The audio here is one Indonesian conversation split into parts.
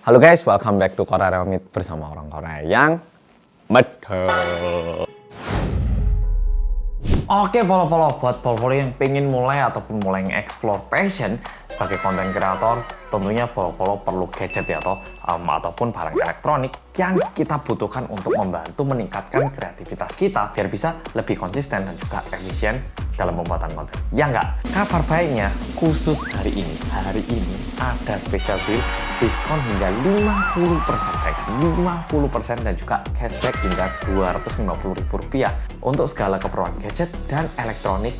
Halo guys, welcome back to Korea Remit bersama orang Korea yang medhot. Oke, follow buat follow yang pengen mulai ataupun mulai nge-explore passion sebagai konten kreator, tentunya follow perlu gadget ya ataupun barang elektronik yang kita butuhkan untuk membantu meningkatkan kreativitas kita biar bisa lebih konsisten dan juga efisien dalam pembuatan konten. Ya enggak? Kabar baiknya khusus hari ini ada special deal diskon hingga 50% dan juga cashback hingga Rp250.000 untuk segala keperluan gadget dan elektronik,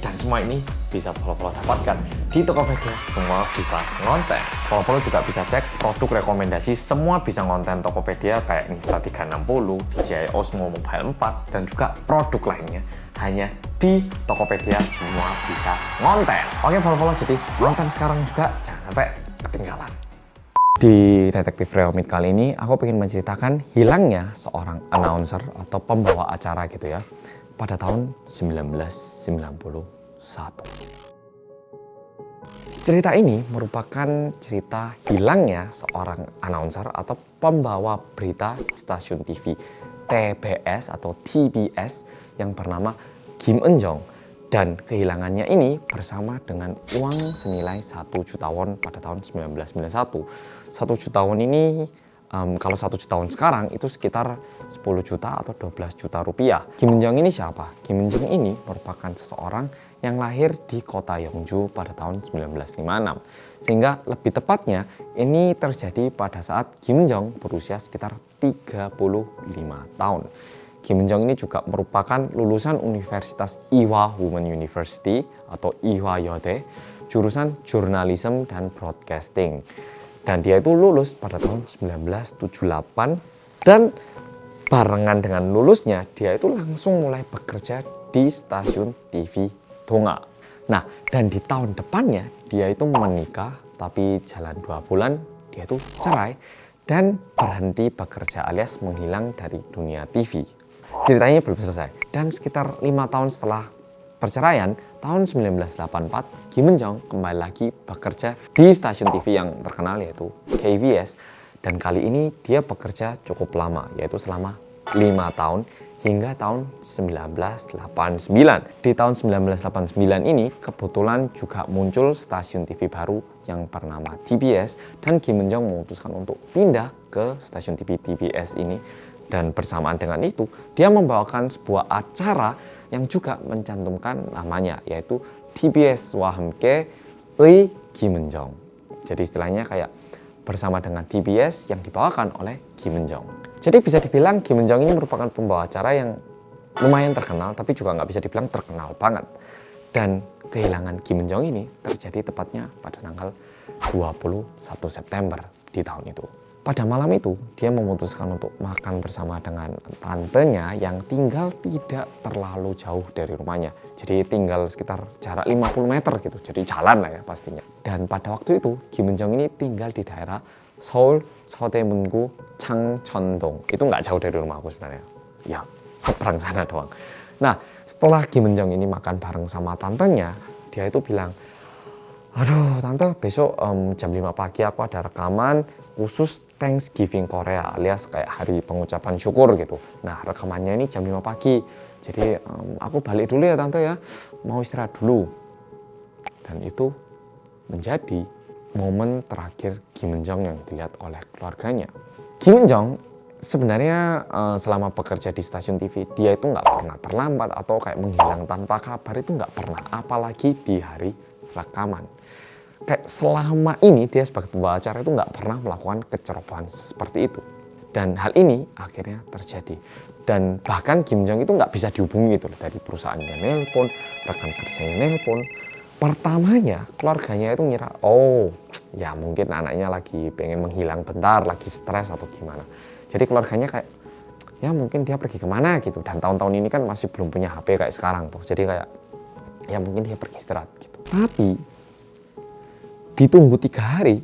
dan semua ini bisa follow dapatkan di Tokopedia. Semua bisa ngonten. Follow juga bisa cek produk rekomendasi, semua bisa ngonten Tokopedia kayak Insta360, DJI Osmo Mobile 4 dan juga produk lainnya hanya di Tokopedia. Semua bisa ngonten. Oke, follow jadi nonton sekarang juga, jangan sampai ketinggalan. Di Detektif Remit kali ini aku ingin menceritakan hilangnya seorang announcer atau pembawa acara gitu ya pada tahun 1991. Cerita ini merupakan cerita hilangnya seorang announcer atau pembawa berita stasiun TV TBS atau TBS yang bernama Kim Eun-jung, dan kehilangannya ini bersama dengan uang senilai 1 juta won pada tahun 1991. 1 juta won ini kalau 1 juta won sekarang itu sekitar 10 juta atau 12 juta rupiah. Kim Eun-jung ini siapa? Kim Eun-jung ini merupakan seseorang yang lahir di kota Yeongju pada tahun 1956. Sehingga lebih tepatnya ini terjadi pada saat Kim Eun-jung berusia sekitar 35 tahun. Kim Eun-jung ini juga merupakan lulusan Universitas Ewha Women University atau Ewha Yode, jurusan Journalism dan Broadcasting. Dan dia itu lulus pada tahun 1978, dan barengan dengan lulusnya dia itu langsung mulai bekerja di stasiun TV Donga. Nah, dan di tahun depannya dia itu menikah, tapi jalan 2 bulan dia itu cerai dan berhenti bekerja alias menghilang dari dunia TV. Ceritanya belum selesai, dan sekitar 5 tahun setelah perceraian, tahun 1984, Kim Eun-jung kembali lagi bekerja di stasiun TV yang terkenal yaitu KBS, dan kali ini dia bekerja cukup lama, yaitu selama 5 tahun hingga tahun 1989. Di tahun 1989 ini kebetulan juga muncul stasiun TV baru yang bernama TBS, dan Kim Eun-jung memutuskan untuk pindah ke stasiun TV TBS ini. Dan bersamaan dengan itu, dia membawakan sebuah acara yang juga mencantumkan namanya, yaitu TBS와 함께 의 Kim Eun-jung. Jadi istilahnya kayak bersama dengan TBS yang dibawakan oleh Kim Eun-jung. Jadi bisa dibilang Kim Eun-jung ini merupakan pembawa acara yang lumayan terkenal, tapi juga nggak bisa dibilang terkenal banget. Dan kehilangan Kim Eun-jung ini terjadi tepatnya pada tanggal 21 September di tahun itu. Pada malam itu, dia memutuskan untuk makan bersama dengan tantenya yang tinggal tidak terlalu jauh dari rumahnya. Jadi tinggal sekitar jarak 50 meter gitu, jadi jalan lah ya pastinya. Dan pada waktu itu, Kim Eun-jung ini tinggal di daerah Seoul Seodaemungu Changcheondong. Itu nggak jauh dari rumah aku sebenarnya. Ya, seberang sana doang. Nah, setelah Kim Eun-jung ini makan bareng sama tantenya, dia itu bilang, "Aduh tante, besok jam 5 pagi aku ada rekaman khusus Thanksgiving Korea alias kayak hari pengucapan syukur gitu. Nah, rekamannya ini jam 5 pagi. Jadi aku balik dulu ya tante ya, mau istirahat dulu." Dan itu menjadi momen terakhir Kim Eun-jung yang dilihat oleh keluarganya. Kim Eun-jung sebenarnya selama bekerja di stasiun TV, dia itu nggak pernah terlambat atau kayak menghilang tanpa kabar, itu nggak pernah. Apalagi di hari rekaman. Kayak selama ini dia sebagai pembawa acara itu nggak pernah melakukan kecerobohan seperti itu. Dan hal ini akhirnya terjadi. Dan bahkan Kim Eun-jung itu nggak bisa dihubungi gitu loh. Dari perusahaannya nelpon, rekan kerjanya nelpon. Pertamanya keluarganya itu ngira, oh ya mungkin anaknya lagi pengen menghilang bentar, lagi stres atau gimana. Jadi keluarganya kayak, ya mungkin dia pergi kemana gitu. Dan tahun-tahun ini kan masih belum punya HP kayak sekarang tuh. Jadi kayak, ya mungkin dia pergi istirahat gitu. Tapi ditunggu 3 hari,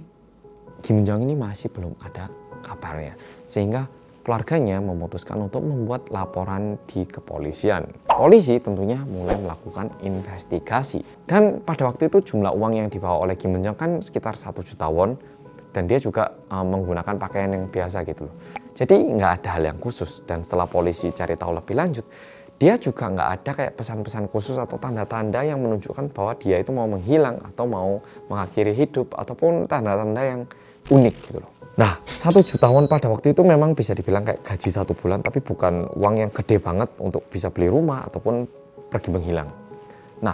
Kim Eun-jung ini masih belum ada kabarnya. Sehingga keluarganya memutuskan untuk membuat laporan di kepolisian. Polisi tentunya mulai melakukan investigasi. Dan pada waktu itu jumlah uang yang dibawa oleh Kim Eun-jung kan sekitar 1 juta won. dan dia juga menggunakan pakaian yang biasa gitu loh. Jadi nggak ada hal yang khusus. Dan setelah polisi cari tahu lebih lanjut, dia juga nggak ada kayak pesan-pesan khusus atau tanda-tanda yang menunjukkan bahwa dia itu mau menghilang atau mau mengakhiri hidup ataupun tanda-tanda yang unik gitu loh. Nah, 1 juta won pada waktu itu memang bisa dibilang kayak gaji 1 bulan, tapi bukan uang yang gede banget untuk bisa beli rumah ataupun pergi menghilang. Nah,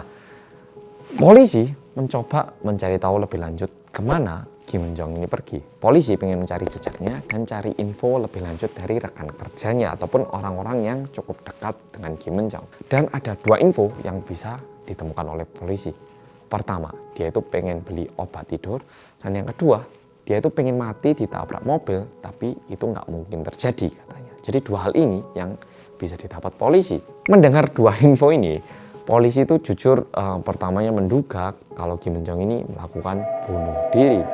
polisi mencoba mencari tahu lebih lanjut kemana Kim Jong ini pergi. Polisi pengen mencari jejaknya dan cari info lebih lanjut dari rekan kerjanya ataupun orang-orang yang cukup dekat dengan Kim Jong. Dan ada 2 info yang bisa ditemukan oleh polisi. Pertama, dia itu pengen beli obat tidur, dan yang kedua, dia itu pengen mati ditabrak mobil, tapi itu nggak mungkin terjadi katanya. Jadi 2 hal ini yang bisa didapat polisi. Mendengar 2 info ini, polisi itu jujur pertamanya menduga kalau Kim Jong ini melakukan bunuh diri.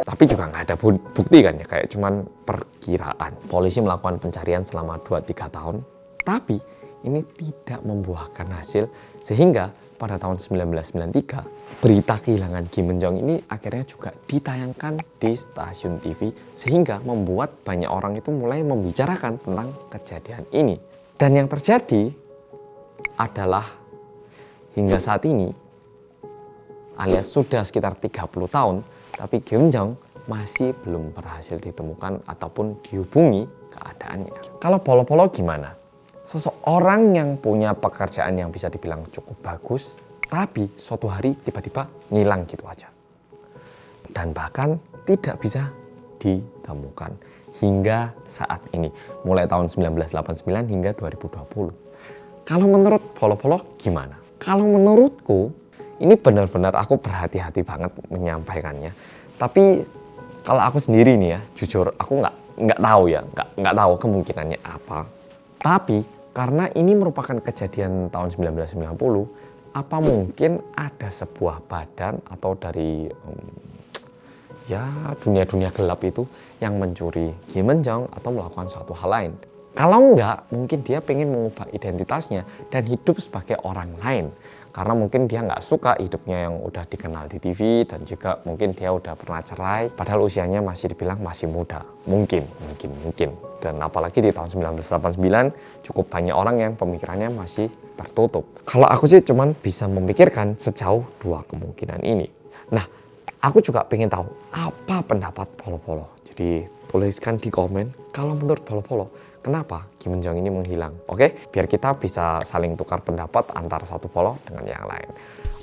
Tapi juga nggak ada bukti kan ya, kayak cuman perkiraan. Polisi melakukan pencarian selama 2-3 tahun, tapi ini tidak membuahkan hasil, sehingga pada tahun 1993, berita kehilangan Kim Jong ini akhirnya juga ditayangkan di stasiun TV, sehingga membuat banyak orang itu mulai membicarakan tentang kejadian ini. Dan yang terjadi adalah hingga saat ini, alias sudah sekitar 30 tahun, tapi Kim Jong masih belum berhasil ditemukan ataupun dihubungi keadaannya. Kalau Polo-Polo gimana? Seseorang yang punya pekerjaan yang bisa dibilang cukup bagus, tapi suatu hari tiba-tiba ngilang gitu aja. Dan bahkan tidak bisa ditemukan hingga saat ini, mulai tahun 1989 hingga 2020. Kalau menurut Polo-Polo gimana? Kalau menurutku, ini benar-benar aku berhati-hati banget menyampaikannya. Tapi kalau aku sendiri nih ya, jujur aku nggak tahu ya, nggak tahu kemungkinannya apa. Tapi karena ini merupakan kejadian tahun 1990, apa mungkin ada sebuah badan atau dari ya dunia-dunia gelap itu yang mencuri Kim Jong atau melakukan suatu hal lain. Kalau enggak, mungkin dia pengen mengubah identitasnya dan hidup sebagai orang lain. Karena mungkin dia nggak suka hidupnya yang udah dikenal di TV, dan juga mungkin dia udah pernah cerai, padahal usianya masih dibilang masih muda. Mungkin. Dan apalagi di tahun 1989, cukup banyak orang yang pemikirannya masih tertutup. Kalau aku sih cuman bisa memikirkan sejauh 2 kemungkinan ini. Nah, aku juga pengen tahu apa pendapat Polo-Polo. Jadi tuliskan di komen kalau menurut Polo-Polo, kenapa Kim Jong ini menghilang? Oke, biar kita bisa saling tukar pendapat antara satu Polo dengan yang lain.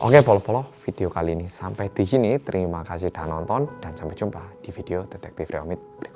Oke Polo-Polo, video kali ini sampai di sini. Terima kasih sudah nonton dan sampai jumpa di video Detektif Reomit berikutnya.